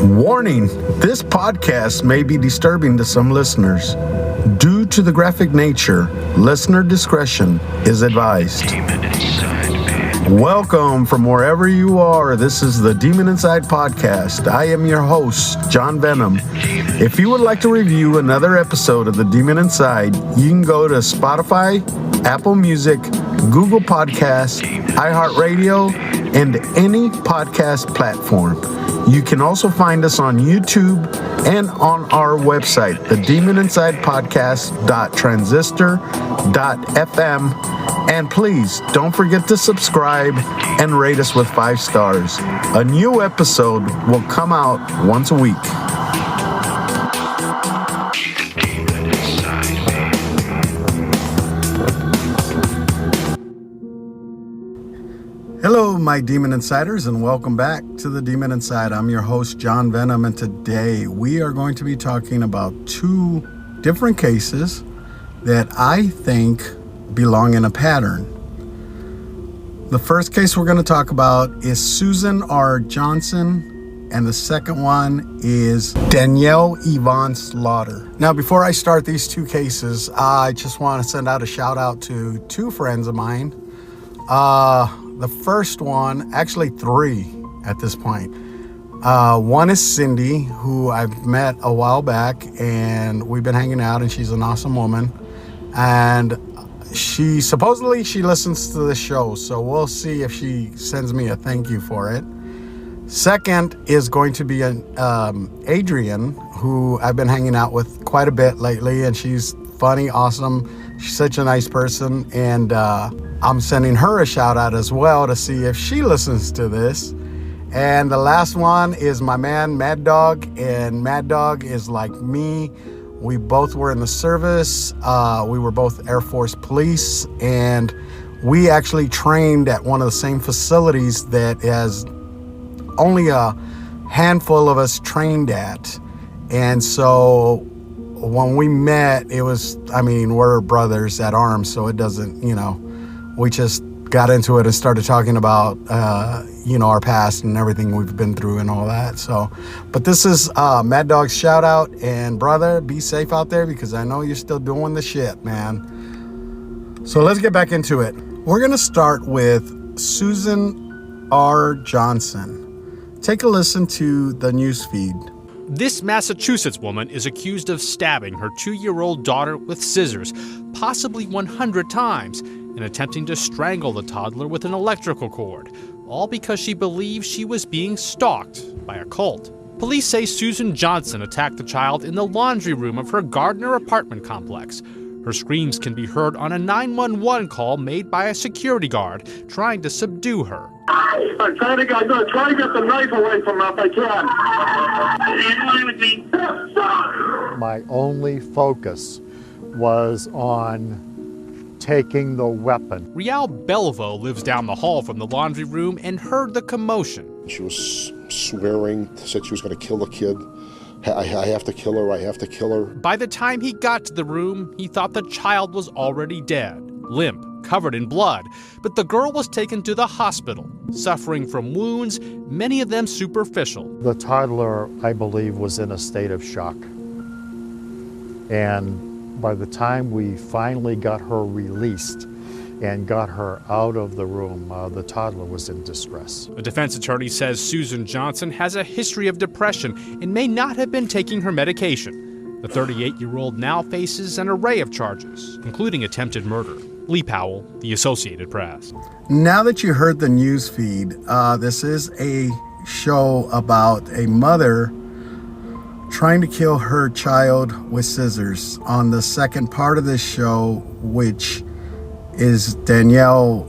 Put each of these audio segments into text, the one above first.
Warning, this podcast may be disturbing to some listeners. Due to the graphic nature, listener discretion is advised. Welcome from wherever you are. This is the Demon Inside podcast. I am your host, John Venom. If you would like to review another episode of the Demon Inside, you can go to Spotify, Apple Music, Google Podcasts, iHeartRadio, and any podcast platform. You can also find us on YouTube and on our website, thedemoninside.transistor.fm. And please don't forget to subscribe and rate us with 5 stars. A new episode will come out once a week. Hello, my Demon Insiders, and welcome back to the Demon Inside. I'm your host, John Venom, and today we are going to be talking about 2 different cases that I think belong in a pattern. The first case we're going to talk about is Susan R. Johnson, and the second one is Danielle Yvonne Slaughter. Now, before I start these 2 cases, I just want to send out a shout out to 2 friends of mine. The first one, actually 3 at this point. One is Cindy, who I've met a while back, and we've been hanging out, and she's an awesome woman. And she listens to the show, so we'll see if she sends me a thank you for it. Second is going to be Adrian, who I've been hanging out with quite a bit lately, and she's funny, awesome. She's such a nice person, and I'm sending her a shout out as well to see if she listens to this. And the last one is my man Mad Dog, and Mad Dog is like me. We both were in the service. We were both Air Force police, and we actually trained at one of the same facilities that has only a handful of us trained at. And so when we met, we're brothers at arms, so it doesn't, we just got into it and started talking about, our past and everything we've been through and all that. So, but this is Mad Dog's shout out, and brother, be safe out there because I know you're still doing the shit, man. So let's get back into it. We're going to start with Susan R. Johnson. Take a listen to the news feed. This Massachusetts woman is accused of stabbing her 2-year-old daughter with scissors, possibly 100 times, and attempting to strangle the toddler with an electrical cord, all because she believes she was being stalked by a cult. Police say Susan Johnson attacked the child in the laundry room of her Gardner apartment complex. Her screams can be heard on a 911 call made by a security guard trying to subdue her. I'm trying to get the knife away from her if I can. My only focus was on taking the weapon. Rial Belvo lives down the hall from the laundry room and heard the commotion. She was swearing, said she was going to kill the kid. I have to kill her, I have to kill her. By the time he got to the room, he thought the child was already dead, limp, covered in blood, but the girl was taken to the hospital, suffering from wounds, many of them superficial. The toddler, I believe, was in a state of shock. And by the time we finally got her released and got her out of the room, the toddler was in distress. A defense attorney says Susan Johnson has a history of depression and may not have been taking her medication. The 38-year-old now faces an array of charges, including attempted murder. Lee Powell, The Associated Press. Now that you heard the news feed, this is a show about a mother trying to kill her child with scissors. On the second part of this show, which is Danielle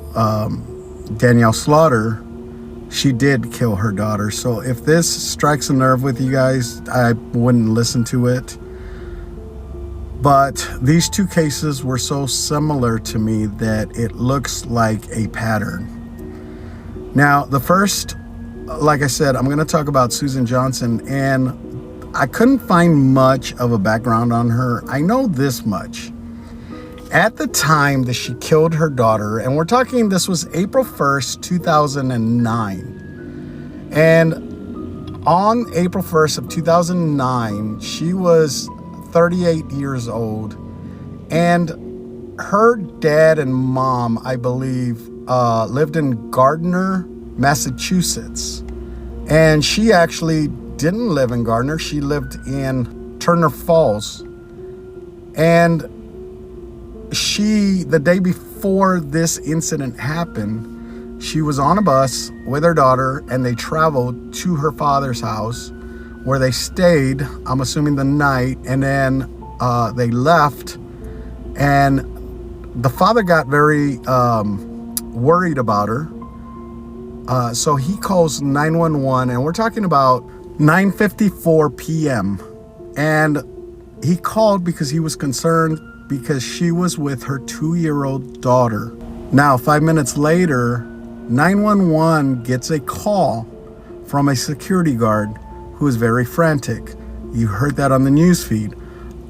Slaughter, she did kill her daughter. So if this strikes a nerve with you guys, I wouldn't listen to it. But these 2 cases were so similar to me that it looks like a pattern. Now, the first, like I said, I'm going to talk about Susan Johnson, and I couldn't find much of a background on her. I know this much. At the time that she killed her daughter, and we're talking, this was April 1st, 2009. And On April 1st of 2009, she was 38 years old, and her dad and mom, I believe, lived in Gardner, Massachusetts. And she actually didn't live in Gardner. She lived in Turner Falls. And the day before this incident happened, she was on a bus with her daughter, and they traveled to her father's house where they stayed, I'm assuming the night, and then they left. And the father got very worried about her. So he calls 911, and we're talking about 9:54 p.m. And he called because he was concerned because she was with her 2-year-old daughter. Now, 5 minutes later, 911 gets a call from a security guard who is very frantic. You heard that on the news feed.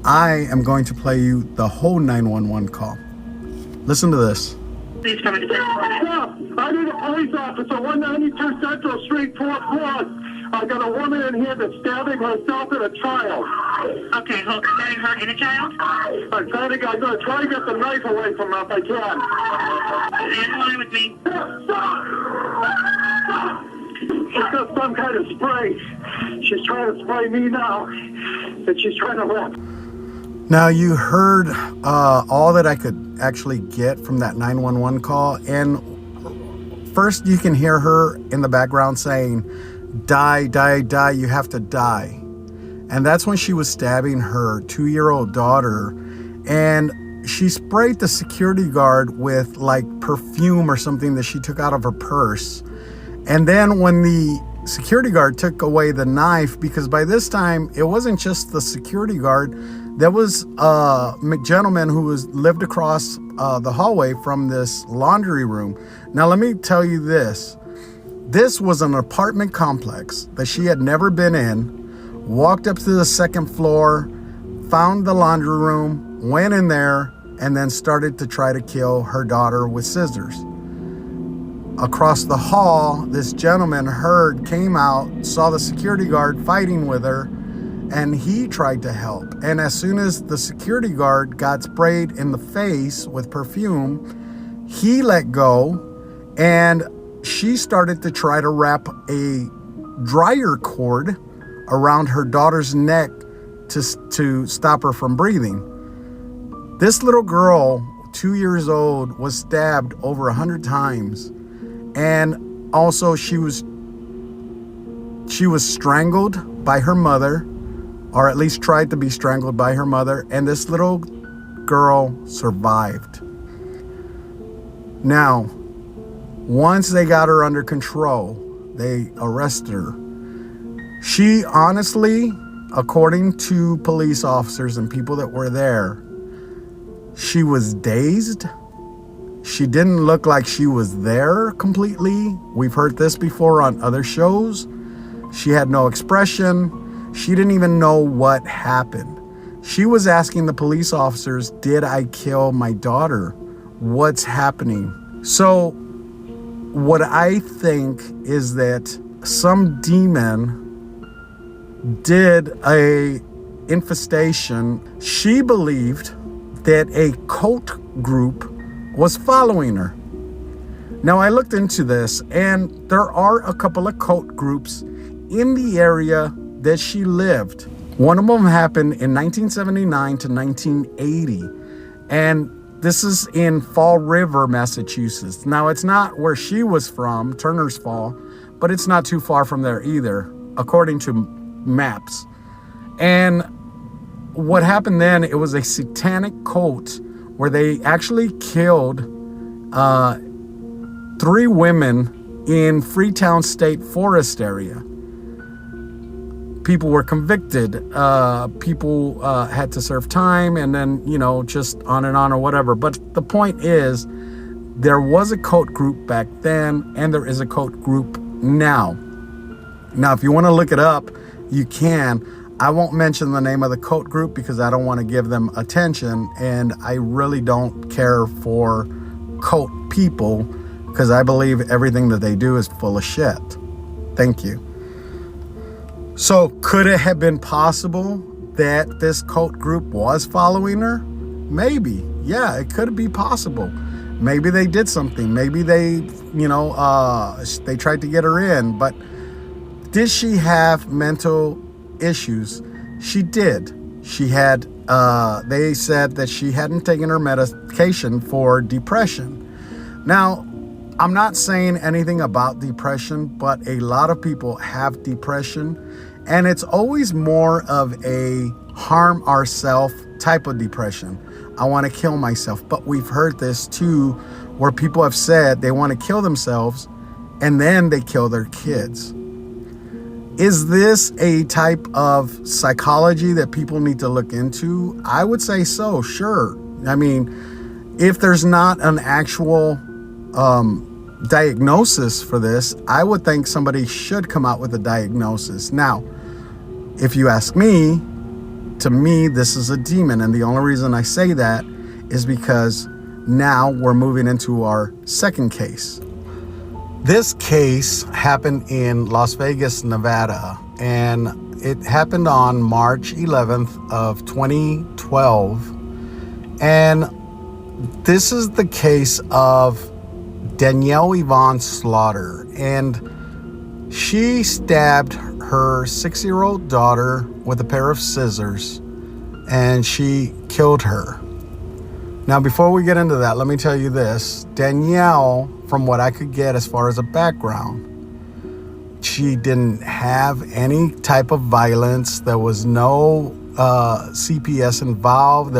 I am going to play you the whole 911 call. Listen to this. Please come into I need a police officer, 192 Central Street, 4th floor. I got a woman in here that's stabbing herself and a child. Okay, stabbing her and a child? I'm going to try to get the knife away from her if I can. Stand in line with me. She's got some kind of spray. She's trying to spray me now, and she's trying to rip. Now, you heard all that I could actually get from that 911 call. And first, you can hear her in the background saying, "Die, die, die, you have to die." And that's when she was stabbing her 2-year-old daughter. And she sprayed the security guard with like perfume or something that she took out of her purse. And then when the security guard took away the knife, because by this time it wasn't just the security guard, there was a gentleman who lived across the hallway from this laundry room. Now let me tell you this. This was an apartment complex that she had never been in. Walked up to the second floor, found the laundry room, went in there, and then started to try to kill her daughter with scissors. Across the hall, this gentleman came out, saw the security guard fighting with her, and he tried to help. And as soon as the security guard got sprayed in the face with perfume, he let go, and she started to try to wrap a dryer cord around her daughter's neck to stop her from breathing. This little girl, 2 years old, was stabbed over 100 times. And also she was strangled by her mother, or at least tried to be strangled by her mother, and this little girl survived. Now, once they got her under control, they arrested her. She honestly, according to police officers and people that were there, she was dazed. She didn't look like she was there completely. We've heard this before on other shows. She had no expression. She didn't even know what happened. She was asking the police officers, "Did I kill my daughter? What's happening?" So what I think is that some demon did a infestation. She believed that a cult group was following her. Now, I looked into this, and there are a couple of cult groups in the area that she lived. One of them happened in 1979 to 1980, and this is in Fall River, Massachusetts. Now, it's not where she was from, Turner's Fall, but it's not too far from there either, according to maps. And what happened then, it was a satanic cult where they actually killed 3 women in Freetown State Forest area. People were convicted. People had to serve time, and then, just on and on or whatever. But the point is, there was a cult group back then, and there is a cult group now. Now, if you want to look it up, you can. I won't mention the name of the cult group because I don't want to give them attention, and I really don't care for cult people because I believe everything that they do is full of shit. Thank you. So could it have been possible that this cult group was following her? Maybe. Yeah, it could be possible. Maybe they did something. Maybe they, they tried to get her in. But did she have mental issues? She did. She had, they said that she hadn't taken her medication for depression. Now, I'm not saying anything about depression, but a lot of people have depression, and it's always more of a harm ourselves type of depression. I want to kill myself. But we've heard this too, where people have said they want to kill themselves and then they kill their kids. Is this a type of psychology that people need to look into? I would say so, sure. I mean, if there's not an actual diagnosis for this, I would think somebody should come out with a diagnosis. Now, if you ask me, to me, this is a demon. And the only reason I say that is because now we're moving into our second case. This case happened in Las Vegas, Nevada, and it happened on March 11th of 2012. And this is the case of Danielle Yvonne Slaughter, and she stabbed her 6-year-old daughter with a pair of scissors, and she killed her. Now, before we get into that, let me tell you this. Danielle, from what I could get as far as a background, she didn't have any type of violence. There was no CPS involved.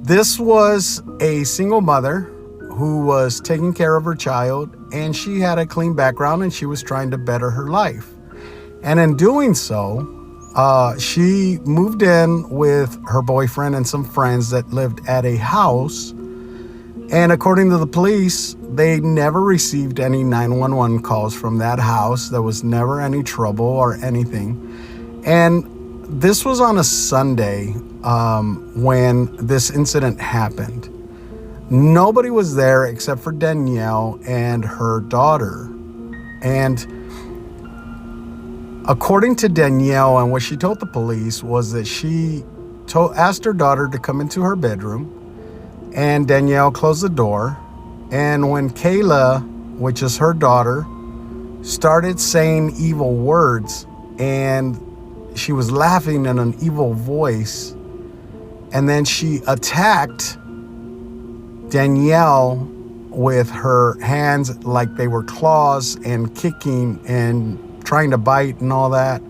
This was a single mother who was taking care of her child, and she had a clean background, and she was trying to better her life. And in doing so, she moved in with her boyfriend and some friends that lived at a house. And according to the police, they never received any 911 calls from that house. There was never any trouble or anything. And this was on a Sunday when this incident happened. Nobody was there except for Danielle and her daughter. And according to Danielle, and what she told the police was that she asked her daughter to come into her bedroom, and Danielle closed the door. And when Kayla, which is her daughter, started saying evil words, and she was laughing in an evil voice, and then she attacked Danielle with her hands like they were claws and kicking and trying to bite and all that.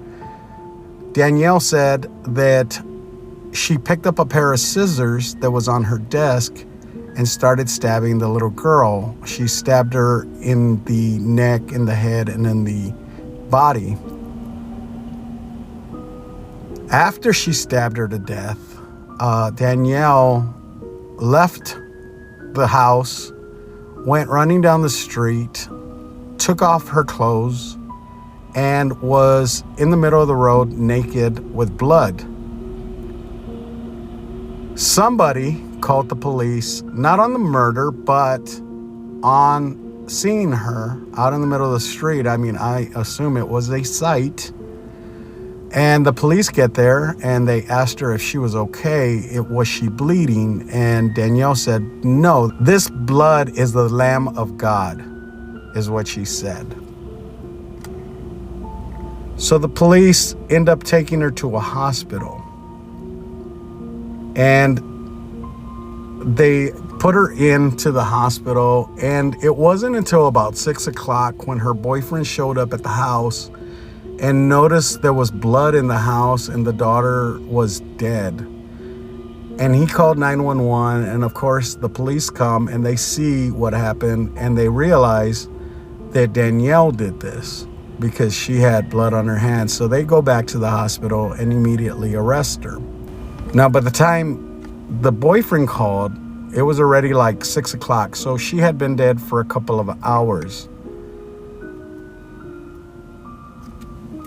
Danielle said that she picked up a pair of scissors that was on her desk and started stabbing the little girl. She stabbed her in the neck, in the head, and in the body. After she stabbed her to death, Danielle left the house, went running down the street, took off her clothes, and was in the middle of the road naked with blood. Somebody called the police, not on the murder, but on seeing her out in the middle of the street. I mean, I assume it was a sight. And the police get there and they asked her if she was okay. Was she bleeding? And Danielle said, no, this blood is the Lamb of God, is what she said. So the police end up taking her to a hospital. And they put her into the hospital. And it wasn't until about 6 o'clock when her boyfriend showed up at the house and noticed there was blood in the house and the daughter was dead. And he called 911, and of course the police come and they see what happened, and they realize that Danielle did this because she had blood on her hands. So they go back to the hospital and immediately arrest her. Now, by the time the boyfriend called, it was already like 6 o'clock, so she had been dead for a couple of hours.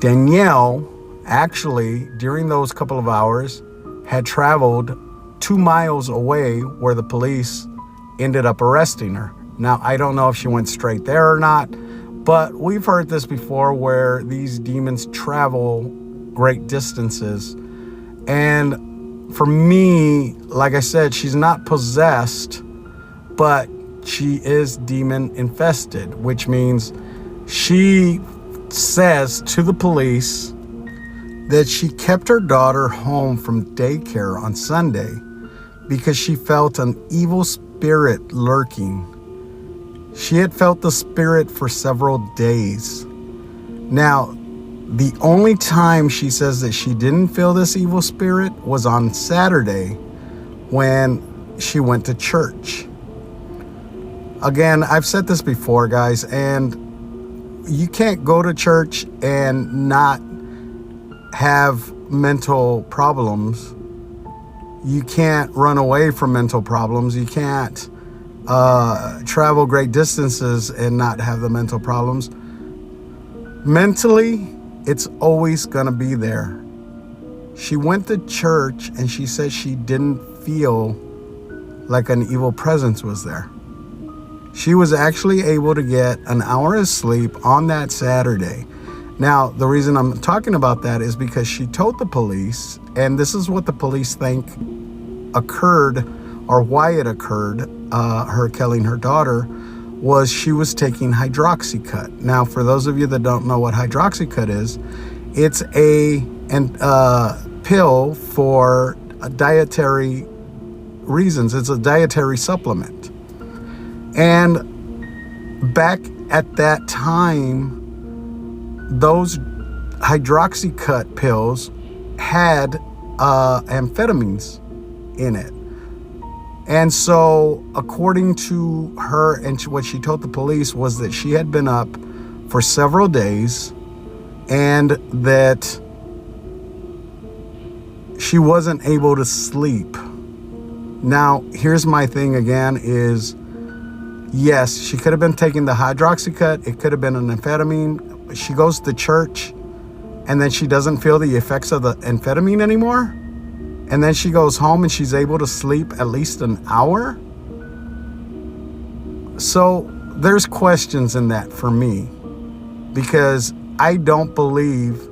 Danielle, actually, during those couple of hours, had traveled 2 miles away where the police ended up arresting her. Now, I don't know if she went straight there or not, But we've heard this before where these demons travel great distances. And for me, like I said, she's not possessed, but she is demon infested, which means she says to the police that she kept her daughter home from daycare on Sunday because she felt an evil spirit lurking. She had felt the spirit for several days. Now, the only time she says that she didn't feel this evil spirit was on Saturday when she went to church. Again, I've said this before, guys, and you can't go to church and not have mental problems. You can't run away from mental problems. You can't travel great distances and not have the mental problems. Mentally, it's always gonna be there. She went to church and she said she didn't feel like an evil presence was there. She was actually able to get an hour of sleep on that Saturday. Now, the reason I'm talking about that is because she told the police, and this is what the police think occurred, or why it occurred, her killing her daughter, was she was taking hydroxycut. Now, for those of you that don't know what hydroxycut is, it's a pill for dietary reasons. It's a dietary supplement. And back at that time, those hydroxycut pills had amphetamines in it. And so, according to her, and what she told the police was that she had been up for several days and that she wasn't able to sleep. Now, here's my thing again is, yes, she could have been taking the hydroxycut. It could have been an amphetamine. She goes to church and then she doesn't feel the effects of the amphetamine anymore. And then she goes home and she's able to sleep at least an hour. So there's questions in that for me, because I don't believe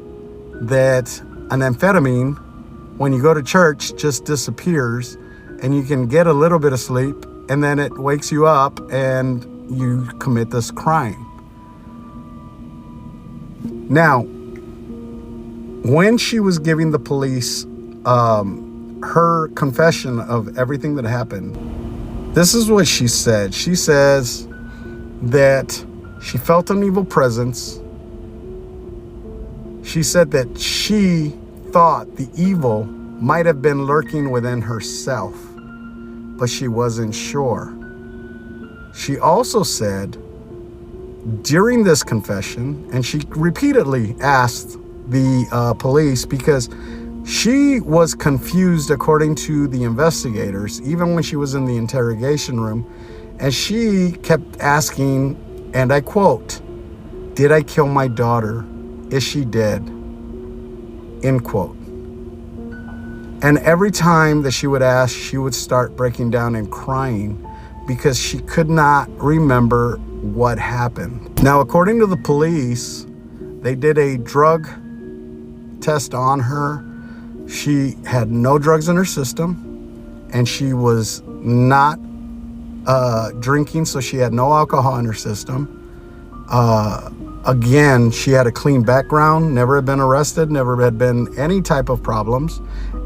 that an amphetamine, when you go to church, just disappears and you can get a little bit of sleep and then it wakes you up and you commit this crime. Now, when she was giving the police her confession of everything that happened, this is what she said. She says that she felt an evil presence. She said that she thought the evil might have been lurking within herself, but she wasn't sure. She also said during this confession, and she repeatedly asked the police because she was confused, according to the investigators, even when she was in the interrogation room, and she kept asking, and I quote, "Did I kill my daughter? Is she dead?" End quote. And every time that she would ask, she would start breaking down and crying because she could not remember what happened. Now, according to the police, they did a drug test on her. She had no drugs in her system, and she was not drinking, so she had no alcohol in her system. Again, she had a clean background, never had been arrested, never had been any type of problems.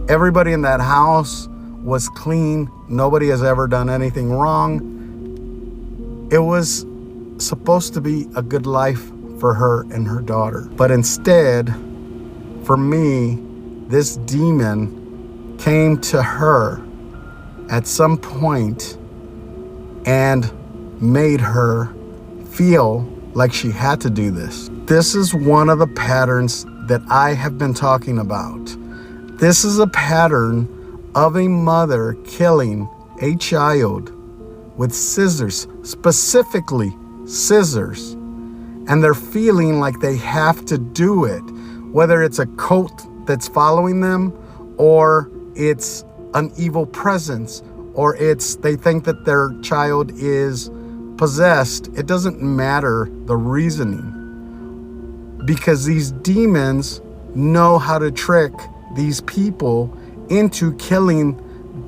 Everybody in that house was clean. Nobody has ever done anything wrong. It was supposed to be a good life for her and her daughter. But instead, for me, this demon came to her at some point and made her feel like she had to do this. This is one of the patterns that I have been talking about. This is a pattern of a mother killing a child with scissors, specifically scissors, and they're feeling like they have to do it, whether it's a cult that's following them, or it's an evil presence, or it's they think that their child is possessed, it doesn't matter the reasoning, because these demons know how to trick these people into killing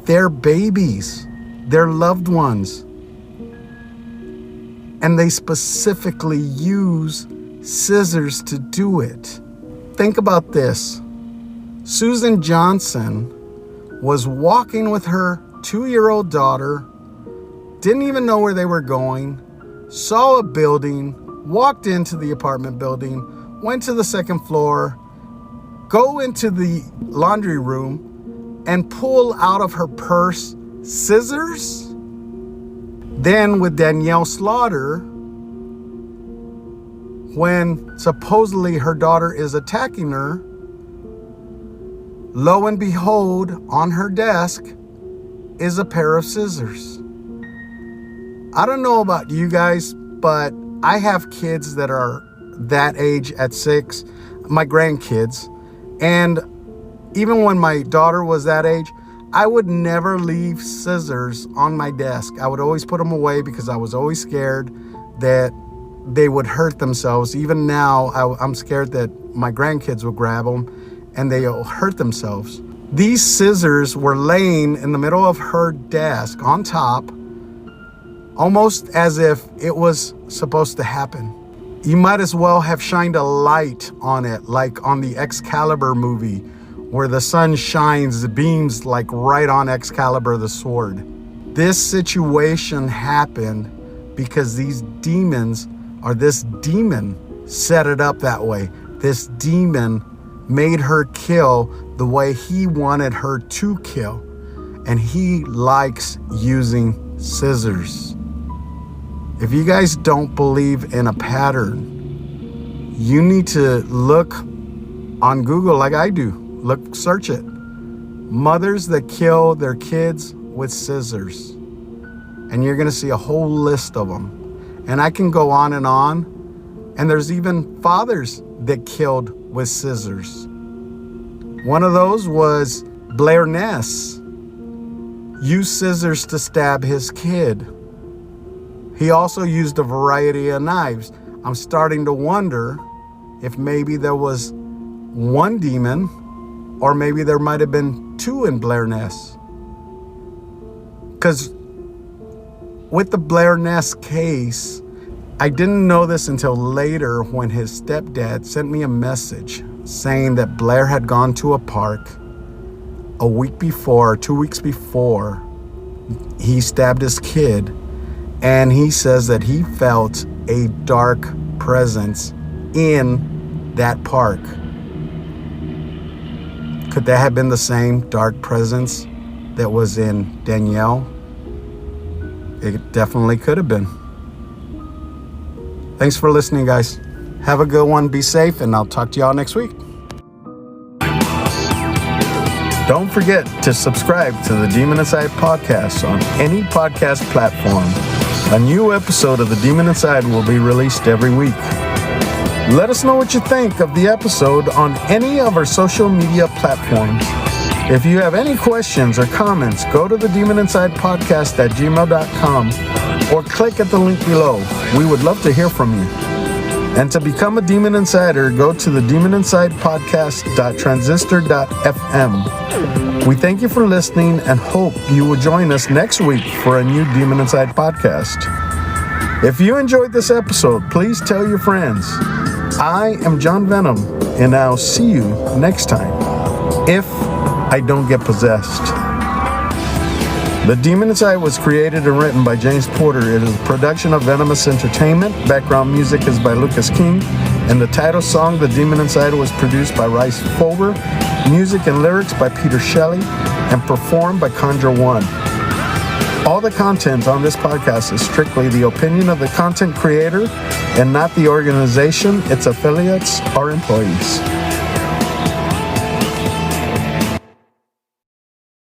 their babies, their loved ones. And they specifically use scissors to do it. Think about this. Susan Johnson was walking with her 2-year-old daughter, didn't even know where they were going, saw a building, walked into the apartment building, went to the second floor, go into the laundry room, and pull out of her purse scissors. Then with Danielle Slaughter, when supposedly her daughter is attacking her, lo and behold, on her desk is a pair of scissors. I don't know about you guys, but I have kids that are that age at 6, my grandkids. And even when my daughter was that age, I would never leave scissors on my desk. I would always put them away because I was always scared that they would hurt themselves. Even now, I'm scared that my grandkids will grab them and they'll hurt themselves. These scissors were laying in the middle of her desk on top, almost as if it was supposed to happen. You might as well have shined a light on it, like on the Excalibur movie, where the sun shines, the beams like right on Excalibur the sword. This situation happened because these demons, or this demon, set it up that way. This demon made her kill the way he wanted her to kill. And he likes using scissors. If you guys don't believe in a pattern, you need to look on Google like I do. Search it. Mothers that kill their kids with scissors. And you're going to see a whole list of them. And I can go on. And there's even fathers that killed with scissors. One of those was Blair Ness. Used scissors to stab his kid. He also used a variety of knives. I'm starting to wonder if maybe there was one demon, or maybe there might have been 2 in Blair Ness. Because with the Blair Ness case, I didn't know this until later when his stepdad sent me a message saying that Blair had gone to a park a week before, 2 weeks before he stabbed his kid. And he says that he felt a dark presence in that park. Could that have been the same dark presence that was in Danielle? It definitely could have been. Thanks for listening, guys. Have a good one. Be safe, and I'll talk to y'all next week. Don't forget to subscribe to the Demon Inside podcast on any podcast platform. A new episode of The Demon Inside will be released every week. Let us know what you think of the episode on any of our social media platforms. If you have any questions or comments, go to the Demon Inside Podcast at gmail.com or click at the link below. We would love to hear from you. And to become a Demon Insider, go to the demoninsidepodcast.transistor.fm. We thank you for listening and hope you will join us next week for a new Demon Inside podcast. If you enjoyed this episode, please tell your friends. I am John Venom, and I'll see you next time, if I don't get possessed. The Demon Inside was created and written by James Porter. It is a production of Venomous Entertainment. Background music is by Lucas King. And the title song, The Demon Inside, was produced by Rice Fulber. Music and lyrics by Peter Shelley. And performed by Conjure One. All the content on this podcast is strictly the opinion of the content creator and not the organization, its affiliates, or employees.